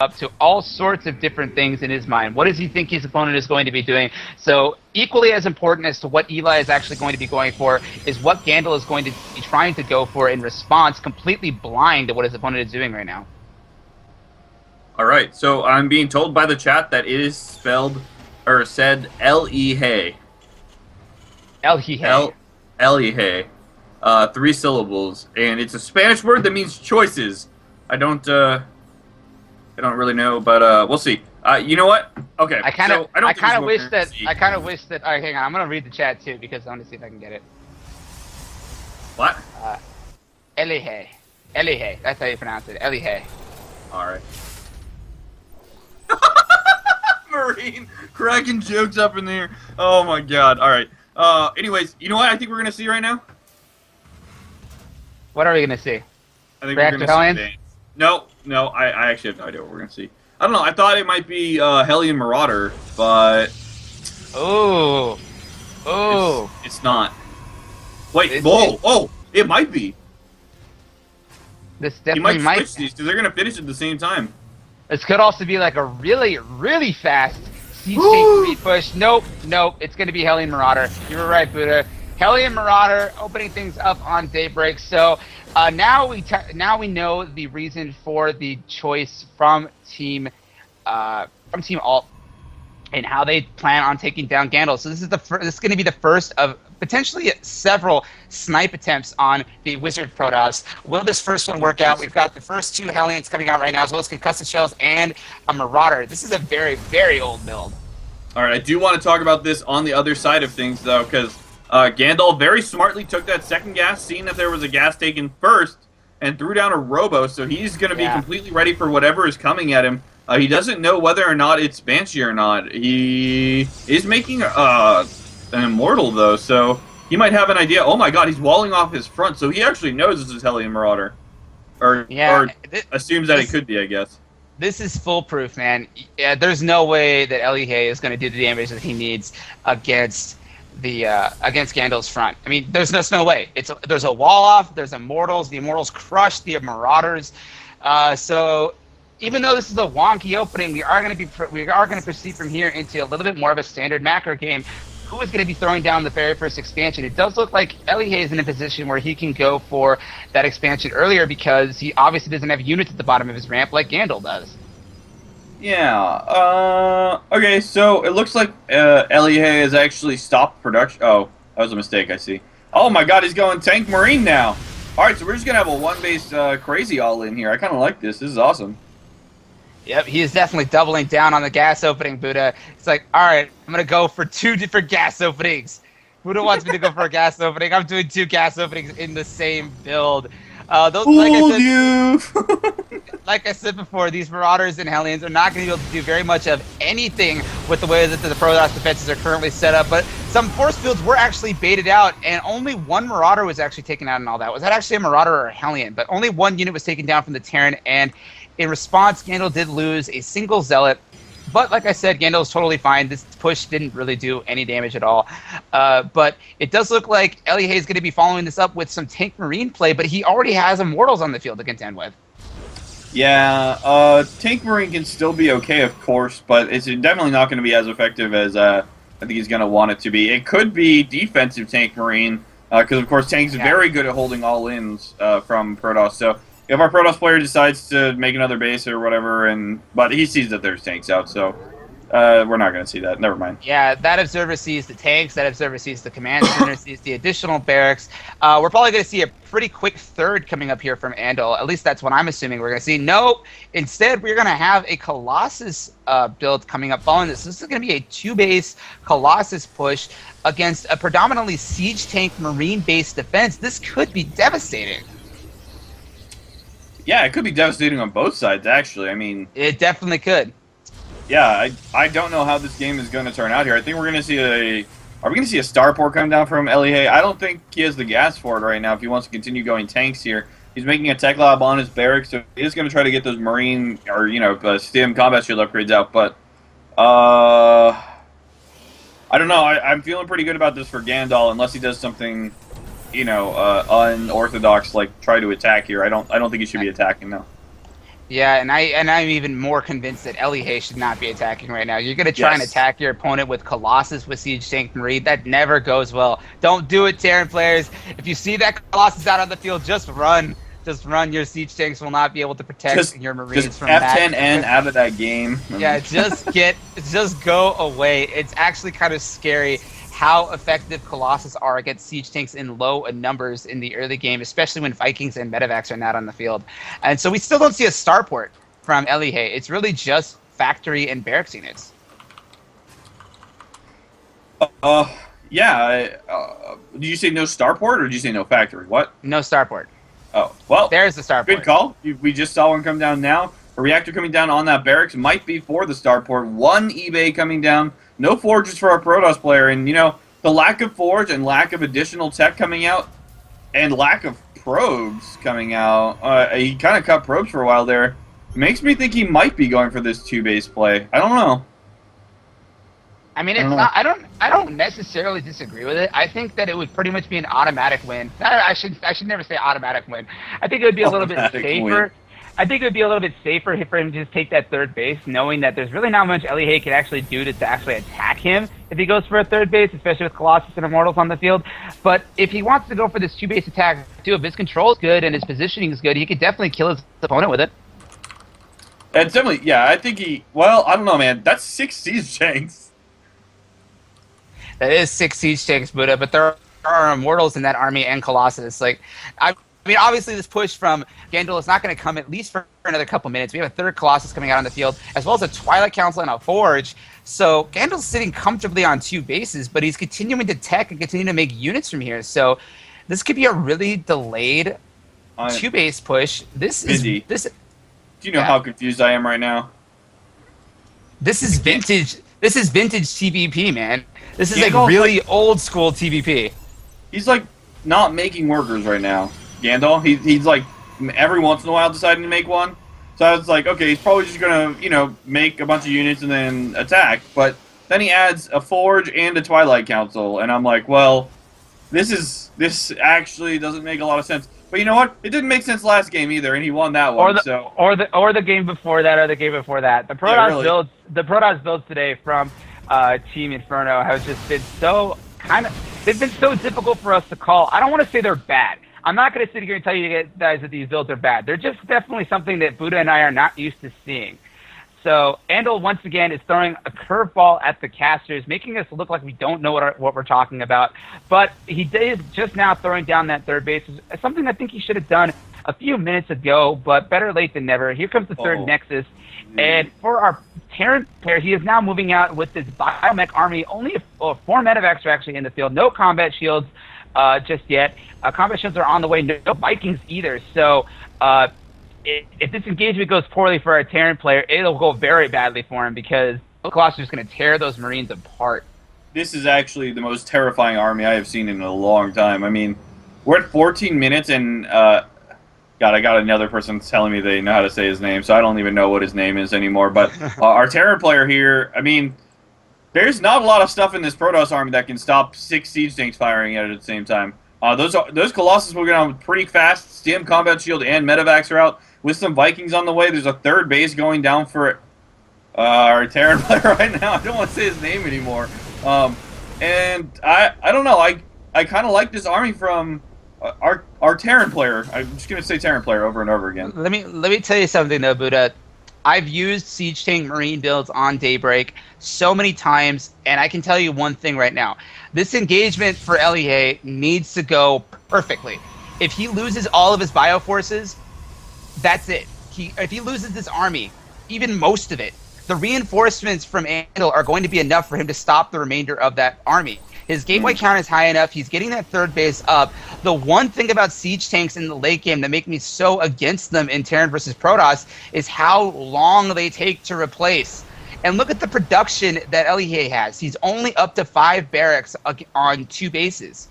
up to all sorts of different things in his mind. What does he think his opponent is going to be doing? So equally as important as to what Eli is actually going to be going for is what Gandalf is going to be trying to go for in response, completely blind to what his opponent is doing right now. All right, so I'm being told by the chat that it is spelled or said L-E-Hay. L-E-Hay. L-E-Hay. 3 syllables, and it's a Spanish word that means choices. I don't really know, but we'll see. You know what? Okay. I kind of wish that. All right, hang on. I'm gonna read the chat too because I want to see if I can get it. What? Elige. Elige. That's how you pronounce it. Elige. All right. Marine cracking jokes up in there. Oh my god. All right. Anyways, you know what I think we're gonna see right now? What are we gonna see? I think Reactor we're gonna see Hellions? No. I actually have no idea what we're gonna see. I don't know. I thought it might be Hellion Marauder, but oh, it's not. Wait, whoa! It might be. This You definitely might switch these because they're gonna finish at the same time. This could also be like a really, really fast siege tank speed push. Nope. It's gonna be Hellion Marauder. You were right, Buddha. Hellion Marauder opening things up on Daybreak. So now we know the reason for the choice from Team Alt and how they plan on taking down Gandalf. So this is going to be the first of potentially several snipe attempts on the Wizard Protoss. Will this first one work out? We've got the first 2 Hellions coming out right now, as well as concussive shells and a Marauder. This is a very, very old build. All right, I do want to talk about this on the other side of things though, because Gandalf very smartly took that second gas, seeing that there was a gas taken first, and threw down a robo, so he's going to be completely ready for whatever is coming at him. He doesn't know whether or not it's Banshee or not. He is making an Immortal, though, so he might have an idea. Oh my god, he's walling off his front, so he actually knows this is Hellion Marauder. Or assumes that it could be, I guess. This is foolproof, man. Yeah, there's no way that Elige is going to do the damage that he needs against Gandalf's front. I mean, there's no way. There's a wall off. There's Immortals. The Immortals crush the Marauders. So even though this is a wonky opening, we are going to proceed from here into a little bit more of a standard macro game. Who is going to be throwing down the very first expansion? It does look like Elige is in a position where he can go for that expansion earlier because he obviously doesn't have units at the bottom of his ramp like Gandalf does. Yeah, okay, so it looks like Elige has actually stopped production. Oh, that was a mistake, I see. Oh my god, he's going Tank Marine now. Alright, so we're just going to have a one-base crazy all-in here. I kind of like this. This is awesome. Yep, he is definitely doubling down on the gas opening, Buddha. It's like, alright, I'm going to go for 2 different gas openings. Buddha wants me to go for a gas opening. I'm doing 2 gas openings in the same build. Like I said before, these Marauders and Hellions are not going to be able to do very much of anything with the way that the Protoss defenses are currently set up, but some force fields were actually baited out, and only 1 Marauder was actually taken out in all that. Was that actually a Marauder or a Hellion? But only 1 unit was taken down from the Terran, and in response, Gandalf did lose a single Zealot. But like I said, Gandalf was totally fine. This push didn't really do any damage at all. But it does look like Elige is going to be following this up with some Tank Marine play, but he already has Immortals on the field to contend with. Yeah, Tank Marine can still be okay, of course, but it's definitely not going to be as effective as I think he's going to want it to be. It could be defensive Tank Marine, because, of course, Tank's very good at holding all-ins from Protoss. So if our Protoss player decides to make another base or whatever, but he sees that there's tanks out, so we're not going to see that. Never mind. Yeah, that observer sees the tanks, that observer sees the command center, sees the additional barracks. We're probably going to see a pretty quick third coming up here from Andal. At least that's what I'm assuming we're going to see. No, instead we're going to have a Colossus build coming up following this. This is going to be a 2-base Colossus push against a predominantly siege tank Marine-based defense. This could be devastating. Yeah, it could be devastating on both sides, actually. I mean, it definitely could. Yeah, I don't know how this game is going to turn out here. I think we're going to see Are we going to see a Starport come down from Elige? I don't think he has the gas for it right now if he wants to continue going tanks here. He's making a tech lab on his barracks, so he is going to try to get those Marine or, STEM combat shield upgrades out. But, I don't know. I'm feeling pretty good about this for Gandalf, unless he does something, unorthodox, like try to attack here. I don't think he should be attacking now. Yeah, and I'm even more convinced that Elige should not be attacking right now. You're gonna try and attack your opponent with Colossus with Siege Tank Marine. That never goes well. Don't do it, Terran players. If you see that Colossus out on the field, just run. Just run. Your Siege Tanks will not be able to protect your Marines from that. Just F10N out of that game. Yeah, just go away. It's actually kind of scary how effective Colossus are against siege tanks in low numbers in the early game, especially when Vikings and Medivacs are not on the field. And so we still don't see a starport from Elige. It's really just factory and barracks units. Yeah. Did you say no starport or did you say no factory? What? No starport. Oh, well. There's the starport. Good call. We just saw one come down now. A reactor coming down on that barracks might be for the starport. One eBay coming down. No forges for our Protoss player. And, you know, the lack of forge and lack of additional tech coming out and lack of probes coming out. He kind of cut probes for a while there. Makes me think he might be going for this 2-base play. I don't know. I mean, it's not. I don't necessarily disagree with it. I think that it would pretty much be an automatic win. I should never say automatic win. I think it would be a little bit safer. Win. I think it would be a little bit safer for him to just take that third base, knowing that there's really not much Elige can actually do to actually attack him if he goes for a third base, especially with Colossus and Immortals on the field. But if he wants to go for this 2-base attack, too, if his control is good and his positioning is good, he could definitely kill his opponent with it. And definitely, yeah, I think he... Well, I don't know, man. That's 6 siege tanks. That is 6 siege tanks, Buddha, but there are Immortals in that army and Colossus. Like, I mean, obviously, this push from Gandul is not going to come at least for another couple minutes. We have a third Colossus coming out on the field, as well as a Twilight Council and a Forge. So Gandul's sitting comfortably on 2 bases, but he's continuing to tech and continuing to make units from here. So this could be a really delayed 2-base push. Do you know how confused I am right now? This is vintage. This is vintage TVP, man. This is like really old school TVP. He's like not making workers right now. Gandalf, he's like every once in a while deciding to make one. So I was like, okay, he's probably just gonna, you know, make a bunch of units and then attack. But then he adds a Forge and a Twilight Council, and I'm like, well, this actually doesn't make a lot of sense. But you know what? It didn't make sense last game either, and he won that one. Or the game before that, or the game before that. The Protoss builds today from Team Inferno has just been they've been so difficult for us to call. I don't want to say they're bad. I'm not going to sit here and tell you guys that these builds are bad. They're just definitely something that Buddha and I are not used to seeing. So Andal once again is throwing a curveball at the casters, making us look like we don't know what we're talking about. But he is just now throwing down that third base, something I think he should have done a few minutes ago, but better late than never. Here comes the third Nexus. And for our Terran player, he is now moving out with this Biomech army. Only 4 Medivacs are actually in the field. No combat shields just yet. Combat shields are on the way. No Vikings either. So if this engagement goes poorly for our Terran player, it'll go very badly for him because Colossus is going to tear those Marines apart. This is actually the most terrifying army I have seen in a long time. I mean, we're at 14 minutes and... God, I got another person telling me they know how to say his name, so I don't even know what his name is anymore. But our Terran player here, I mean, there's not a lot of stuff in this Protoss army that can stop 6 siege tanks firing at it at the same time. Those Colossus will get on pretty fast. Stim, Combat Shield, and Medivacs are out. With some Vikings on the way, there's a third base going down for our Terran player right now. I don't want to say his name anymore. And I don't know. I kind of like this army from... Our Terran player. I'm just gonna say Terran player over and over again. Let me tell you something though, Buddha. I've used Siege Tank Marine builds on Daybreak so many times, and I can tell you one thing right now. This engagement for Elige needs to go perfectly. If he loses all of his bioforces, that's it. If he loses this army, even most of it, the reinforcements from Andal are going to be enough for him to stop the remainder of that army. His gateway count is high enough. He's getting that third base up. The one thing about siege tanks in the late game that make me so against them in Terran versus Protoss is how long they take to replace. And look at the production that Elige has. He's only up to 5 barracks on 2 bases.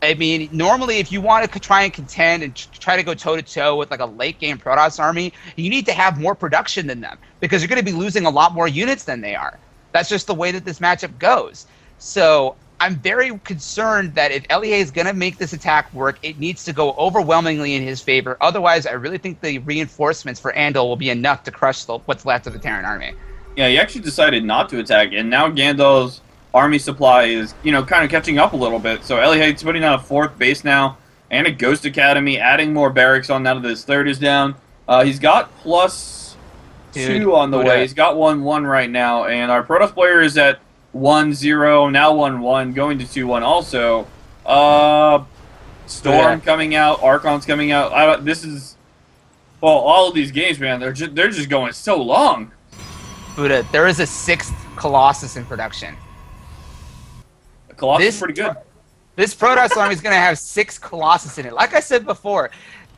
I mean, normally if you want to try and contend and try to go toe-to-toe with like a late-game Protoss army, you need to have more production than them because you're going to be losing a lot more units than they are. That's just the way that this matchup goes. So I'm very concerned that if LEA is going to make this attack work, it needs to go overwhelmingly in his favor. Otherwise, I really think the reinforcements for Andal will be enough to crush what's left of the Terran army. Yeah, he actually decided not to attack, and now Gandalf's army supply is, kind of catching up a little bit. So LEA's putting on a 4th base now, and a Ghost Academy, adding more barracks on now that his 3rd is down. He's got +2 on the way. He's got 1-1 right now, and our Protoss player is at 1-0, now 1-1, going to 2-1 also. Storm coming out, Archon's coming out. All of these games, man, they're just going so long. Buddha, there is a 6th Colossus in production. Colossus is pretty good. This Protoss army is going to have 6 Colossus in it. Like I said before,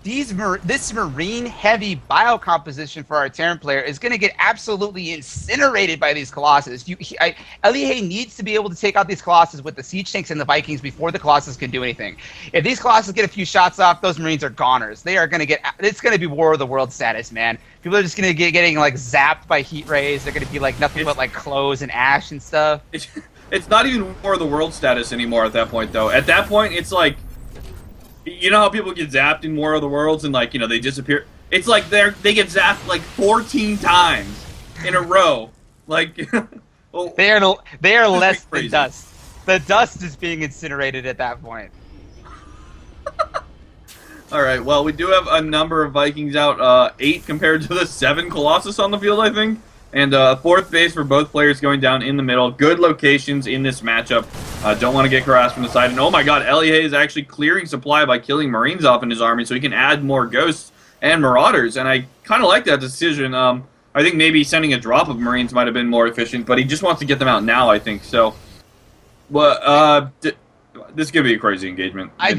this marine-heavy biocomposition for our Terran player is going to get absolutely incinerated by these Colossus. LEA needs to be able to take out these Colossus with the siege tanks and the Vikings before the Colossus can do anything. If these Colossus get a few shots off, those Marines are goners. They are going to get. It's going to be War of the World status, man. People are just going to getting like zapped by heat rays. They're going to be like nothing but like clothes and ash and stuff. It's not even War of the World status anymore at that point, though. At that point, it's like. You know how people get zapped in War of the Worlds and, like, they disappear? It's like they get zapped, like, 14 times in a row. Like, they are less than dust. The dust is being incinerated at that point. All right, well, we do have a number of Vikings out, 8 compared to the 7 Colossus on the field, I think. And 4th base for both players going down in the middle. Good locations in this matchup. Don't want to get harassed from the side. And oh my god, LEA is actually clearing supply by killing Marines off in his army so he can add more Ghosts and Marauders. And I kind of like that decision. I think maybe sending a drop of Marines might have been more efficient, but he just wants to get them out now, I think. So, this is going to be a crazy engagement. I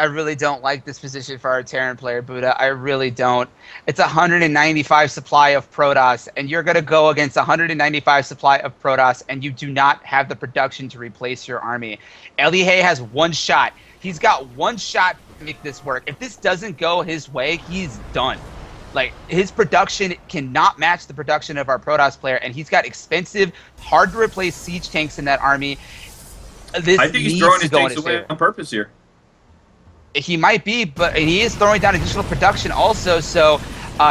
really don't like this position for our Terran player, Buddha. I really don't. It's 195 supply of Protoss, and you're going to go against 195 supply of Protoss, and you do not have the production to replace your army. LEA has 1 shot. He's got 1 shot to make this work. If this doesn't go his way, he's done. Like, his production cannot match the production of our Protoss player, and he's got expensive, hard-to-replace siege tanks in that army. I think he's throwing his tanks away on purpose here. He might be, but he is throwing down additional production also, so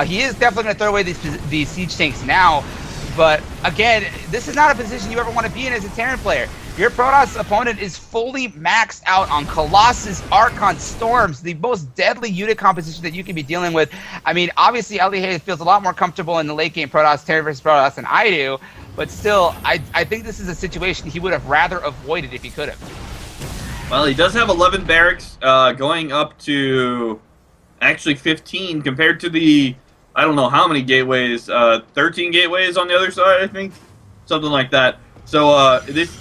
he is definitely going to throw away these siege tanks now. But again, this is not a position you ever want to be in as a Terran player. Your Protoss opponent is fully maxed out on Colossus, Archon, Storms, the most deadly unit composition that you can be dealing with. I mean, obviously, LEA feels a lot more comfortable in the late game Protoss, Terran versus Protoss than I do. But still, I think this is a situation he would have rather avoided if he could have. Well, he does have 11 barracks, going up to actually 15 compared to the, I don't know how many gateways, 13 gateways on the other side, I think. Something like that. So this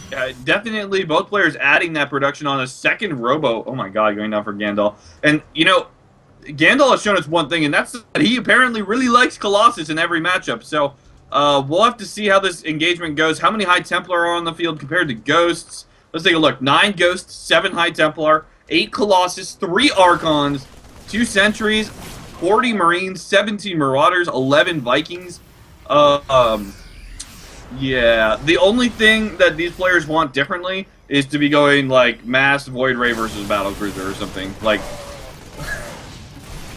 definitely both players adding that production on a 2nd robo. Oh my god, going down for Gandalf. And, Gandalf has shown us one thing, and that's that he apparently really likes Colossus in every matchup. So we'll have to see how this engagement goes. How many High Templar are on the field compared to Ghosts? Let's take a look. 9 Ghosts, 7 High Templar, 8 Colossus, 3 Archons, 2 Sentries, 40 Marines, 17 Marauders, 11 Vikings. Yeah, the only thing that these players want differently is to be going, like, mass Void Ray versus Battlecruiser or something. Like,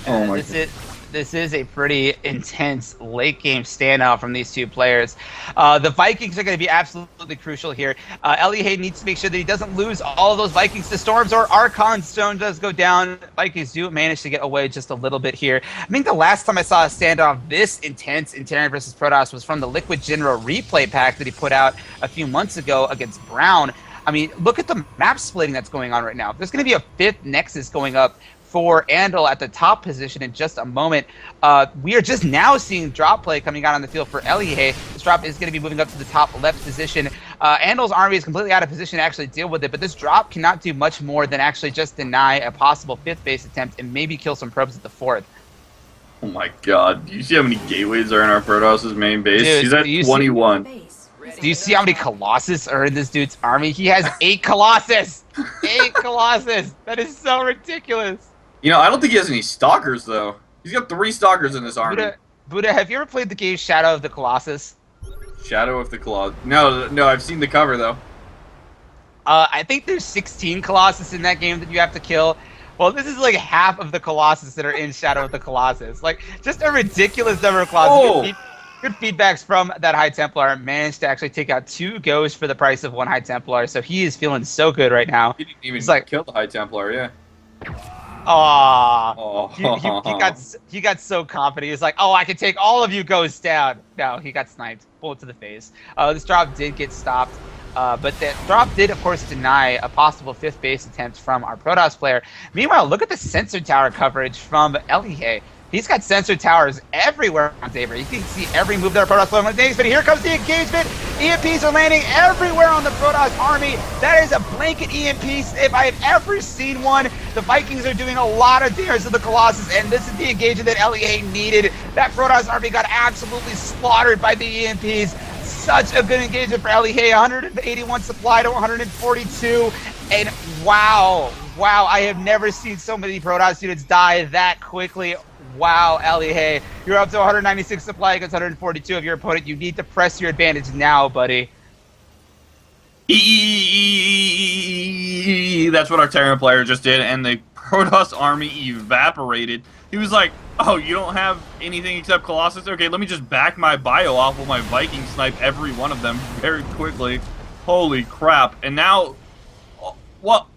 oh my god. This is a pretty intense late-game standout from these two players. The Vikings are going to be absolutely crucial here. LEA needs to make sure that he doesn't lose all of those Vikings to Storms or Archon. Stone does go down. Vikings do manage to get away just a little bit here. I think the last time I saw a standoff this intense in Terran versus Protoss was from the Liquid General replay pack that he put out a few months ago against Brown. I mean, look at the map splitting that's going on right now. There's going to be a 5th Nexus going up for Andal at the top position in just a moment. We are just now seeing drop play coming out on the field for LEA. This drop is going to be moving up to the top left position. Andal's army is completely out of position to actually deal with it, but this drop cannot do much more than actually just deny a possible 5th base attempt and maybe kill some probes at the 4th. Oh my god. Do you see how many gateways are in our Protoss' main base? Dude, he's at 21. Do you see how many Colossus are in this dude's army? He has 8 Colossus! 8 Colossus! That is so ridiculous! I don't think he has any Stalkers, though. He's got 3 Stalkers in this army. Buddha, have you ever played the game Shadow of the Colossus? Shadow of the Colossus. No, I've seen the cover, though. I think there's 16 Colossus in that game that you have to kill. Well, this is like half of the Colossus that are in Shadow of the Colossus. Like, just a ridiculous number of Colossus. Oh! Good feedbacks from that High Templar. Managed to actually take out 2 ghosts for the price of 1 High Templar. So he is feeling so good right now. He didn't even He's like, kill the High Templar, yeah. Aw. Oh. He got so confident. He was like, oh, I can take all of you ghosts down. No, he got sniped. Bullet to the face. This drop did get stopped. But that drop did, of course, deny a possible 5th base attempt from our Protoss player. Meanwhile, look at the sensor tower coverage from altElige. He's got sensor towers everywhere on Daybreak. You can see every move that our Protoss player makes, but here comes the engagement. EMPs are landing everywhere on the Protoss army. That is a blanket EMP if I have ever seen one. The Vikings are doing a lot of damage to the Colossus, and this is the engagement that altElige needed. That Protoss army got absolutely slaughtered by the EMPs. Such a good engagement for altElige. 181 supply to 142. And wow, I have never seen so many Protoss units die that quickly. Wow, altElige, you're up to 196 supply against 142 of your opponent. You need to press your advantage now, buddy. That's what our Terran player just did, and the Protoss army evaporated. He was like, oh, you don't have anything except Colossus? Okay, let me just back my bio off while my Vikings snipe every one of them very quickly. Holy crap. And now, what?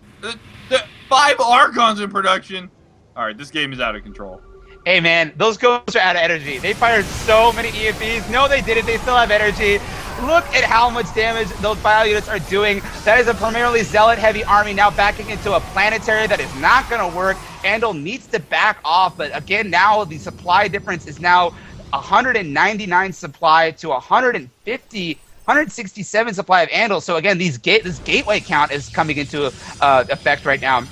5 Archons in production? Alright, this game is out of control. Hey man, those ghosts are out of energy. They fired so many EMPs. No, they didn't. They still have energy. Look at how much damage those bio units are doing. That is a primarily zealot-heavy army now backing into a planetary that is not going to work. Andal needs to back off, but again, now the supply difference is now 199 supply to 167 supply of Andal. So again, this gateway count is coming into effect right now.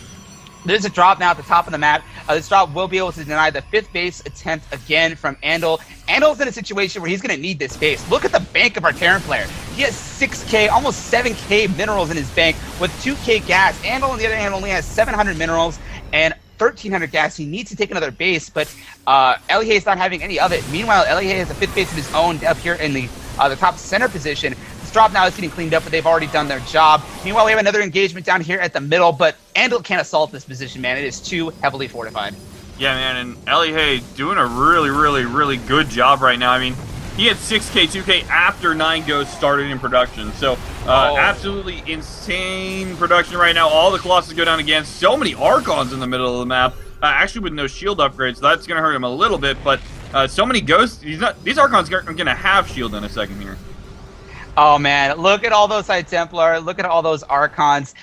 There's a drop now at the top of the map. This drop will be able to deny the 5th base attempt again from Andal. Andal's in a situation where he's going to need this base. Look at the bank of our Terran player. He has 6K, almost 7K minerals in his bank with 2K gas. Andal, on the other hand, only has 700 minerals and 1,300 gas. He needs to take another base, but altElige is not having any of it. Meanwhile, altElige has a 5th base of his own up here in the top center position. Drop now is getting cleaned up, but they've already done their job. Meanwhile, we have another engagement down here at the middle, but Andal can't assault this position, man. It is too heavily fortified. Yeah, man, and altElige doing a really good job right now. I mean, he had 6K, 2K after 9 ghosts started in production. So, absolutely insane production right now. All the Colossus go down again. So many Archons in the middle of the map. Actually, with no shield upgrades, so that's going to hurt him a little bit. But so many ghosts. These Archons are going to have shield in a second here. Oh man, look at all those High Templar, look at all those Archons.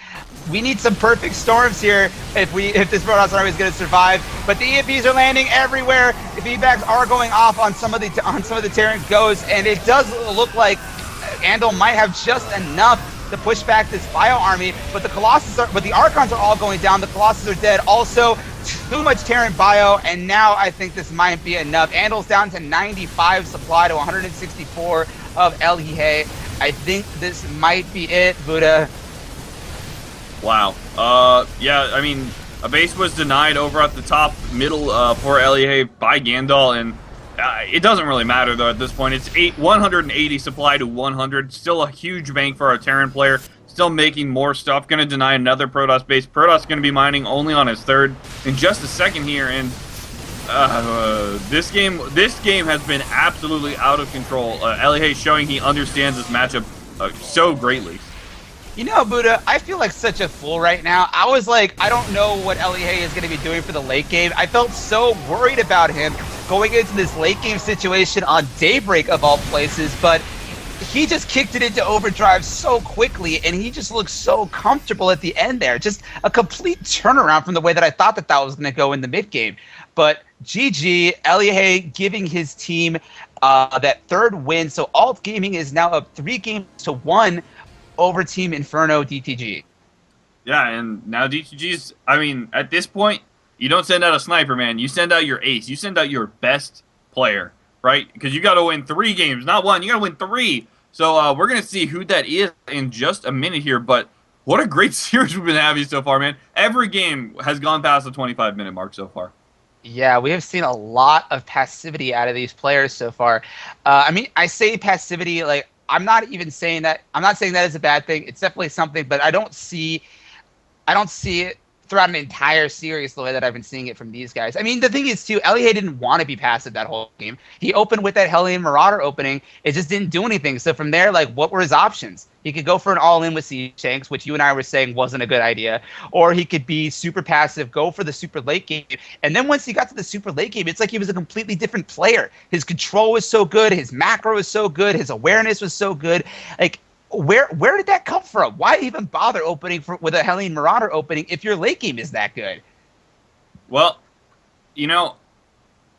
We need some perfect storms here if this Protoss army is going to survive. But the EMPs are landing everywhere. The feedbacks are going off on some of the Terran ghosts, and it does look like Andal might have just enough to push back this bio army. But the Archons are all going down. The Colossus are dead. Also, too much Terran bio, and now I think this might be enough. Andal's down to 95 supply to 164 of altElige. I think this might be it, Buddha. Wow. Yeah, I mean, a base was denied over at the top middle for altElige by Gandalf, and it doesn't really matter, though, at this point. It's 180 supply to 100. Still a huge bank for our Terran player. Still making more stuff. Going to deny another Protoss base. Protoss going to be mining only on his 3rd in just a second here, and this game has been absolutely out of control. altElige showing he understands this matchup so greatly. You know, Buddha, I feel like such a fool right now. I was like, I don't know what altElige is going to be doing for the late game. I felt so worried about him going into this late game situation on Daybreak of all places, but he just kicked it into overdrive so quickly, and he just looked so comfortable at the end there. Just a complete turnaround from the way that I thought that was going to go in the mid game. But GG, altElige giving his team that 3rd win. So Alt Gaming is now up 3-1 over Team Inferno DTG. Yeah, and now DTG's, I mean, at this point, you don't send out a sniper, man. You send out your ace. You send out your best player, right? Because you got to win 3 games, not 1. You got to win 3. So we're going to see who that is in just a minute here. But what a great series we've been having so far, man. Every game has gone past the 25-minute mark so far. Yeah, we have seen a lot of passivity out of these players so far. I mean, I say passivity, like, I'm not even saying that. I'm not saying that is a bad thing. It's definitely something, but I don't see it throughout an entire series the way that I've been seeing it from these guys. I mean, the thing is, too, elige didn't want to be passive that whole game. He opened with that Hellion Marauder opening. It just didn't do anything. So from there, like, what were his options? He could go for an all-in with Siege Tanks, which you and I were saying wasn't a good idea. Or he could be super passive, go for the super late game. And then once he got to the super late game, it's like he was a completely different player. His control was so good. His macro was so good. His awareness was so good. Like, where did that come from? Why even bother opening with a Hellion Marauder opening if your late game is that good? Well, you know,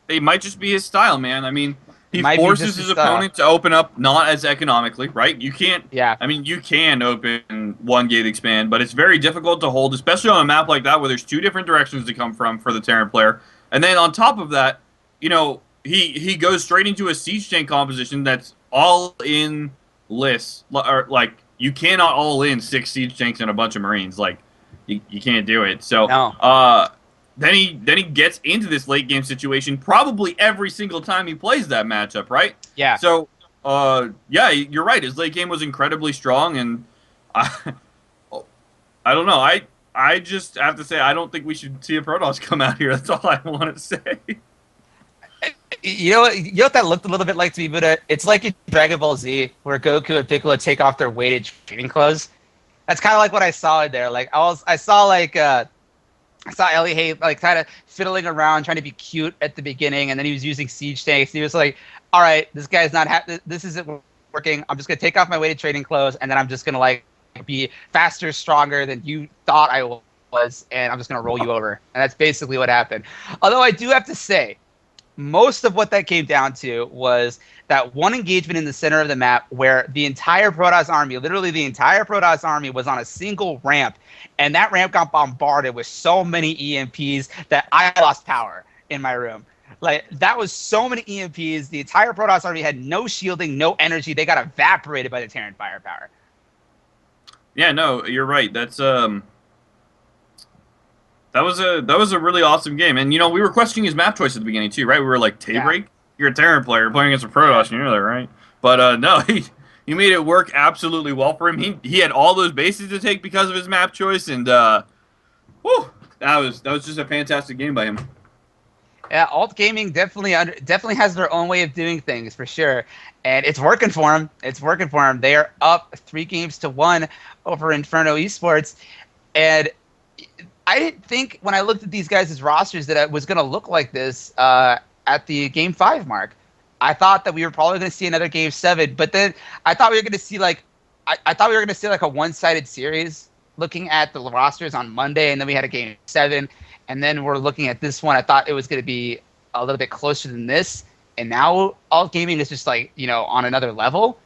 it might just be his style, man. I mean, he forces his opponent to open up not as economically, right? You can't. Yeah. I mean, you can open one gate expand, but it's very difficult to hold, especially on a map like that where there's two different directions to come from for the Terran player. And then on top of that, you know, he goes straight into a siege tank composition that's all in lists. Or, like, you cannot all in 6 siege tanks and a bunch of Marines. Like, you can't do it. So, no. Then he gets into this late game situation probably every single time he plays that matchup, right? Yeah. So, yeah, you're right. His late game was incredibly strong, and I don't know. I just have to say I don't think we should see a Protoss come out here. That's all I want to say. You know what that looked a little bit like to me, Buddha? It's like in Dragon Ball Z, where Goku and Piccolo take off their weighted training clothes. That's kind of like what I saw in there. Like I saw elige like kind of fiddling around, trying to be cute at the beginning, and then he was using siege tanks. And he was like, "All right, this guy's not. This isn't working. I'm just gonna take off my weighted training clothes, and then I'm just gonna like be faster, stronger than you thought I was, and I'm just gonna roll you over." And that's basically what happened. Although I do have to say, most of what that came down to was that one engagement in the center of the map where the entire Protoss army, literally the entire Protoss army, was on a single ramp, and that ramp got bombarded with so many EMPs that I lost power in my room. Like, that was so many EMPs. The entire Protoss army had no shielding, no energy. They got evaporated by the Terran firepower. Yeah, no, you're right. That's That was a really awesome game, and you know we were questioning his map choice at the beginning too, right? We were like, Daybreak, yeah. You're a Terran player playing against a Protoss, you know that, right? But no, he made it work absolutely well for him. He had all those bases to take because of his map choice, and whew, that was just a fantastic game by him. Yeah, alt gaming definitely has their own way of doing things for sure, and it's working for them. It's working for them. They are up 3-1 over Inferno Esports, and I didn't think when I looked at these guys' rosters that it was going to look like this at the Game 5 mark. I thought that we were probably going to see another Game 7, but then I thought we were going to see like a one-sided series looking at the rosters on Monday, and then we had a Game 7, and then we're looking at this one. I thought it was going to be a little bit closer than this, and now alt gaming is just like, you know, on another level.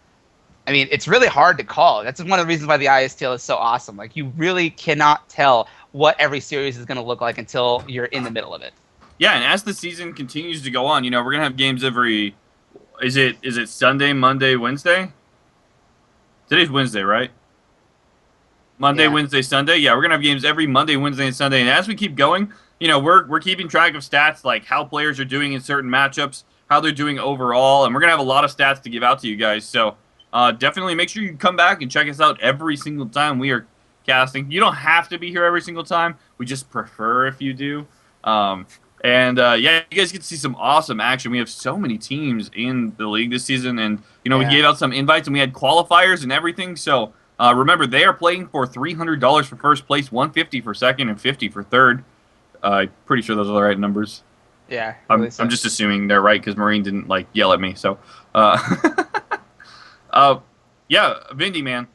I mean, it's really hard to call. That's one of the reasons why the ISTL is so awesome. Like, you really cannot tell what every series is going to look like until you're in the middle of it. Yeah, and as the season continues to go on, you know, we're going to have games every... Is it Sunday, Monday, Wednesday? Today's Wednesday, right? Monday, yeah. Wednesday, Sunday? Yeah, we're going to have games every Monday, Wednesday, and Sunday. And as we keep going, you know, we're keeping track of stats, like how players are doing in certain matchups, how they're doing overall, and we're going to have a lot of stats to give out to you guys. So definitely make sure you come back and check us out every single time we are casting. You don't have to be here every single time. We just prefer if you do. Yeah, you guys get to see some awesome action. We have so many teams in the league this season, and you know, we gave out some invites and we had qualifiers and everything. So remember, they are playing for $300 for first place, $150 for second, and $50 for third. Pretty sure those are the right numbers. Yeah, I'm just assuming they're right because Marine didn't like yell at me. So, yeah, Vindy, man.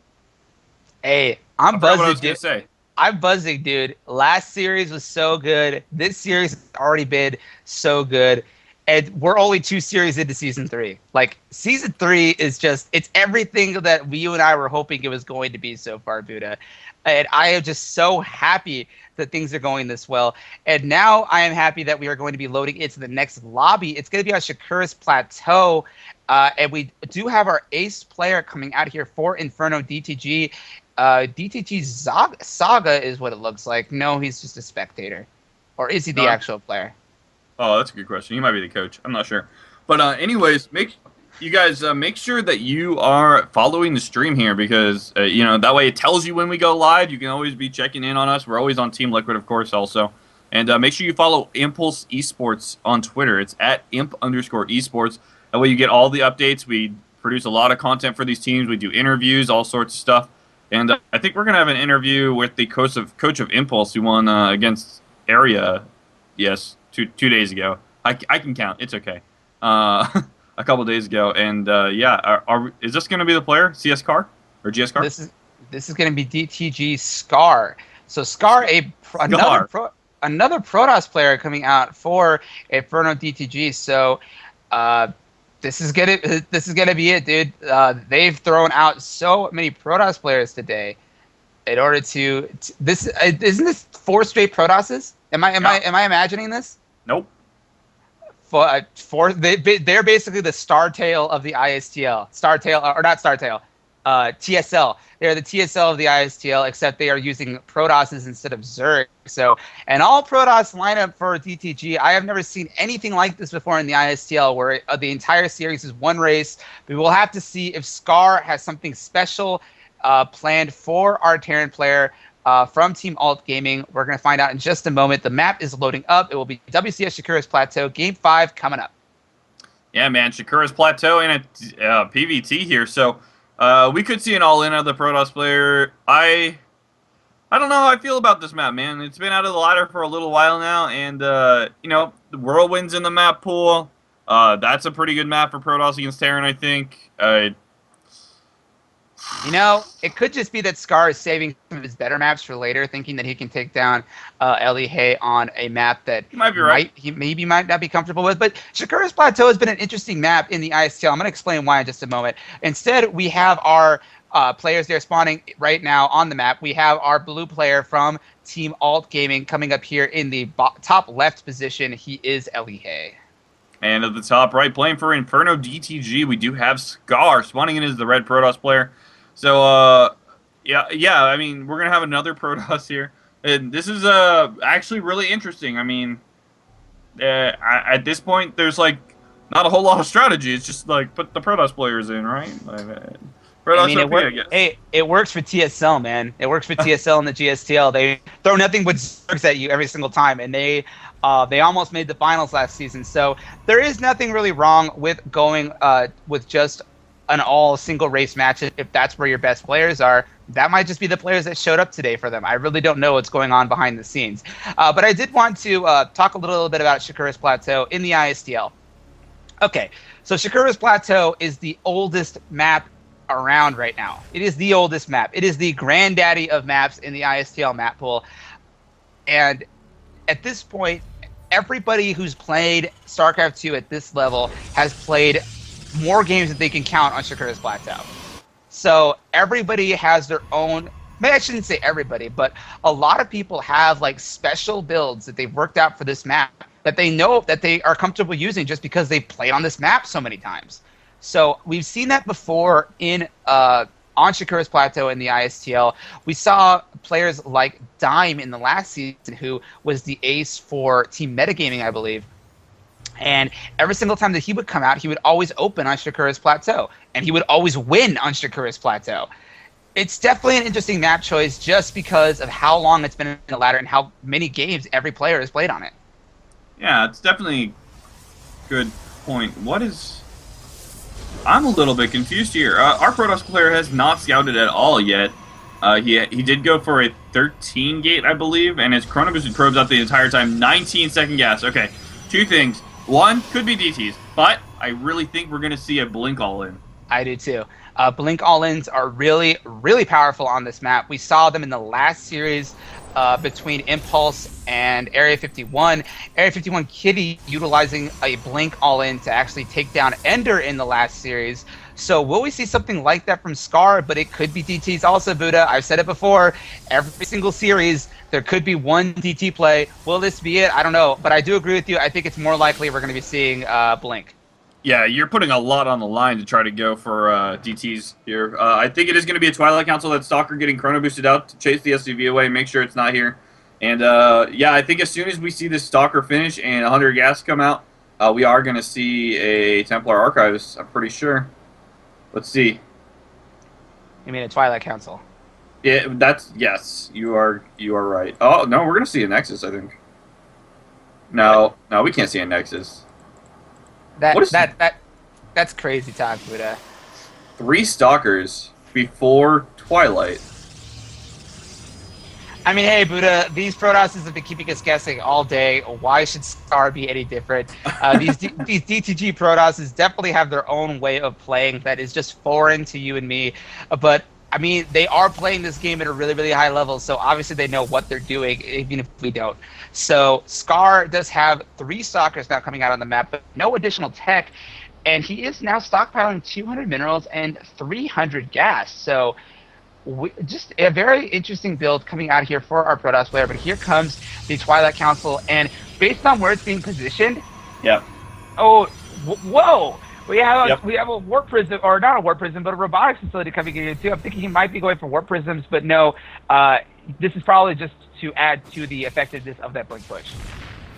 Hey, I'm buzzing. What I was gonna say. I'm buzzing, dude. Last series was so good. This series has already been so good. And we're only 2 series into Season 3. Like, Season 3 is just, it's everything that you and I were hoping it was going to be so far, Buddha. And I am just so happy that things are going this well. And now I am happy that we are going to be loading into the next lobby. It's going to be on Shakuras Plateau. And we do have our ace player coming out here for Inferno DTG. DTG Saga is what it looks like. No, he's just a spectator. Or is he the actual player? Oh, that's a good question. He might be the coach. I'm not sure. But anyways, You guys, make sure that you are following the stream here because, that way it tells you when we go live. You can always be checking in on us. We're always on Team Liquid, of course, also. And make sure you follow Impulse Esports on Twitter. It's at @imp_esports. That way you get all the updates. We produce a lot of content for these teams. We do interviews, all sorts of stuff. And I think we're going to have an interview with the coach of Impulse who won against Area, yes, two days ago. I can count. It's okay. A couple days ago. And, is this going to be the player, CS Car or GS Car? This is going to be DTG Scar. So Scar, another Protoss player coming out for Inferno DTG. So this is gonna be it, dude. They've thrown out so many Protoss players today in order to this. Isn't this 4 straight Protosses? Am I imagining this? Nope. They're basically the Star Tail of the ISTL. TSL. They're the TSL of the ISTL, except they are using Protosses instead of Zerg. So, an all Protoss lineup for DTG. I have never seen anything like this before in the ISTL, where the entire series is one race. We will have to see if Scar has something special planned for our Terran player from Team Alt Gaming. We're going to find out in just a moment. The map is loading up. It will be WCS Shakura's Plateau. Game 5 coming up. Yeah, man. Shakura's Plateau and a PVT here. So, we could see an all-in of the Protoss player. I don't know how I feel about this map, man. It's been out of the ladder for a little while now, and, the Whirlwind's in the map pool. That's a pretty good map for Protoss against Terran, I think. It could just be that Scar is saving some of his better maps for later, thinking that he can take down altElige on a map that he might be right. He might not be comfortable with. But Shakura's Plateau has been an interesting map in the ISTL. I'm going to explain why in just a moment. Instead, we have our players there spawning right now on the map. We have our blue player from Team Alt Gaming coming up here in the top left position. He is altElige. And at the top right, playing for Inferno DTG, we do have Scar spawning in as the red Protoss player. So, I mean, we're going to have another Protoss here. And this is actually really interesting. I mean, at this point, there's, not a whole lot of strategy. It's just, put the Protoss players in, right? It works for TSL, man. It works for TSL and the GSTL. They throw nothing but zergs at you every single time, and they almost made the finals last season. So there is nothing really wrong with going with just an all single race match if that's where your best players are. That might just be the players that showed up today for them. I really don't know what's going on behind the scenes. But I did want to talk a little bit about Shakura's Plateau in the ISTL. Okay, so Shakura's Plateau is the oldest map around right now. It is the oldest map. It is the granddaddy of maps in the ISTL map pool. And at this point, everybody who's played StarCraft 2 at this level has played more games than they can count on Shakura's Plateau. So everybody has their own, maybe I shouldn't say everybody, but a lot of people have special builds that they've worked out for this map that they know that they are comfortable using just because they played on this map so many times. So we've seen that before on Shakura's Plateau in the ISTL. We saw players like Dime in the last season, who was the ace for Team Metagaming, I believe. And every single time that he would come out, he would always open on Shakura's Plateau. And he would always win on Shakura's Plateau. It's definitely an interesting map choice just because of how long it's been in the ladder and how many games every player has played on it. Yeah, it's definitely a good point. I'm a little bit confused here. Our Protoss player has not scouted at all yet. He did go for a 13 gate, I believe, and his chrono boosted probes up the entire time. 19 second gas. Okay, 2 things. One, could be DTs, but I really think we're going to see a Blink all-in. I do too. Blink all-ins are really, really powerful on this map. We saw them in the last series between Impulse and Area 51. Area 51 Kitty utilizing a Blink all-in to actually take down Ender in the last series. So will we see something like that from Scar? But it could be DTs also, Buddha. I've said it before. Every single series, there could be one DT play. Will this be it? I don't know. But I do agree with you. I think it's more likely we're going to be seeing Blink. Yeah, you're putting a lot on the line to try to go for DTs here. I think it is going to be a Twilight Council, that Stalker getting chrono boosted out to chase the SCV away, make sure it's not here. And I think as soon as we see this Stalker finish and 100 gas come out, We are going to see a Templar Archives, I'm pretty sure. Let's see. You mean a Twilight Council? Yeah, yes, you are right. Oh, no, we're going to see a Nexus, I think. No, we can't see a Nexus. That's crazy talk, Buddha. 3 Stalkers before Twilight. I mean, hey, Buddha, these Protosses have been keeping us guessing all day. Why should Star be any different? These DTG Protosses definitely have their own way of playing that is just foreign to you and me. But, I mean, they are playing this game at a really, really high level, so obviously they know what they're doing, even if we don't. So Scar does have 3 Stalkers now coming out on the map, but no additional tech. And he is now stockpiling 200 minerals and 300 gas. So just a very interesting build coming out here for our Protoss player. But here comes the Twilight Council, and based on where it's being positioned, Yep. Oh, whoa! We have a warp prism, or not a warp prism, but a robotics facility coming in here too. I'm thinking he might be going for warp prisms, but no. This is probably just to add to the effectiveness of that blink push.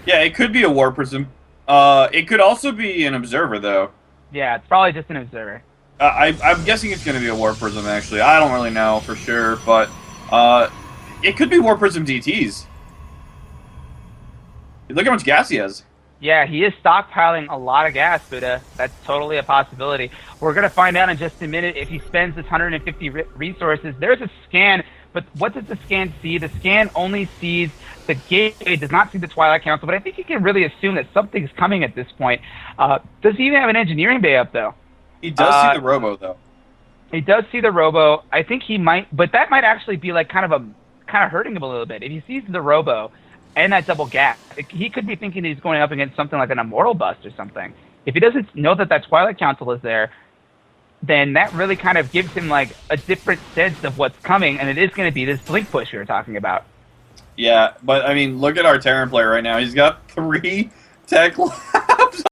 Yeah, it could be a warp prism. It could also be an observer, though. Yeah, it's probably just an observer. I'm guessing it's going to be a Warp Prism, actually. I don't really know for sure, but it could be Warp Prism DTs. Look how much gas he has. Yeah, he is stockpiling a lot of gas, Buddha. That's totally a possibility. We're going to find out in just a minute if he spends this 150 resources. There's a scan, but what does the scan see? The scan only sees the gateway, does not see the Twilight Council, but I think you can really assume that something's coming at this point. Does he even have an engineering bay up, though? He does see the robo, though. He does see the robo. I think he might, but that might actually be like kind of hurting him a little bit. If he sees the robo and that double gap, he could be thinking he's going up against something like an Immortal Bust or something. If he doesn't know that Twilight Council is there, then that really kind of gives him like a different sense of what's coming, and it is going to be this blink push we were talking about. Yeah, but I mean, look at our Terran player right now. He's got 3 tech left.